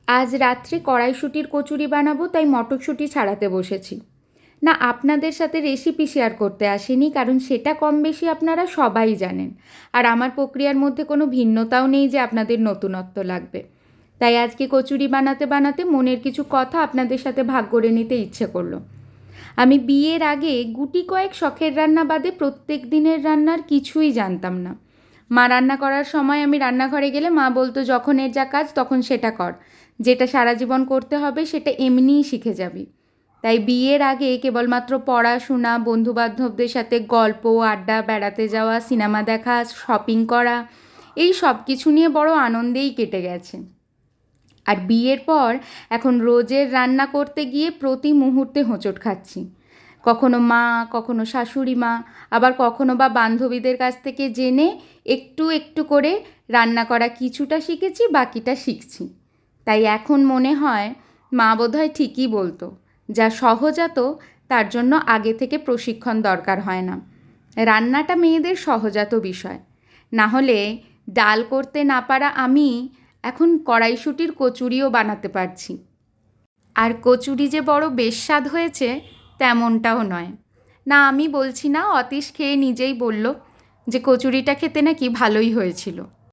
আজ রাত্রে কড়াইশুঁটির কচুরি বানাবো, তাই মটরশুঁটি ছাড়াতে বসেছি। না, আপনাদের সাথে রেসিপি শেয়ার করতে আসিনি, কারণ সেটা কম বেশি আপনারা সবাই জানেন। আর আমার প্রক্রিয়ার মধ্যে কোনো ভিন্নতাও নেই যে আপনাদের নতুনত্ব লাগবে। তাই আজকে কচুরি বানাতে বানাতে মনের কিছু কথা আপনাদের সাথে ভাগ করে নিতে ইচ্ছে করলো। আমি বিয়ের আগে গুটি কয়েক শখের রান্না বাদে প্রত্যেক দিনের রান্নার কিছুই জানতাম না। মা রান্না করার সময় আমি রান্নাঘরে গেলে মা বলতো, যখন এর যা কাজ তখন সেটা কর, যেটা সারা জীবন করতে হবে সেটা এমনিই শিখে যাবি। তাই বিয়ের আগে কেবলমাত্র পড়াশোনা, বন্ধুবান্ধবদের সাথে গল্প আড্ডা, বেড়াতে যাওয়া, সিনেমা দেখা, শপিং করা, এই সব কিছু নিয়ে বড় আনন্দেই কেটে গেছে। আর বিয়ের পর এখন রোজের রান্না করতে গিয়ে প্রতি মুহূর্তে হোঁচট খাচ্ছি। কখনো মা, কখনো শাশুড়ি মা, আবার কখনো বা বান্ধবীদের কাছ থেকে জেনে একটু একটু করে রান্না করা কিছুটা শিখেছি, বাকিটা শিখছি। তাই এখন মনে হয় মা বোধহয় ঠিকই বলতো, যা সহজাত তার জন্য আগে থেকে প্রশিক্ষণ দরকার হয় না। রান্নাটা মেয়েদের সহজাত বিষয়। না হলে ডাল করতে না পারা আমি এখন কড়াইশুঁটির কচুরিও বানাতে পারছি। আর কচুরি যে বড় বেস্বাদ হয়েছে তেমনটাও নয়। না, আমি বলছি না, অতীশ খেয়ে নিজেই বলল যে কচুরিটা খেতে নাকি ভালোই হয়েছিল।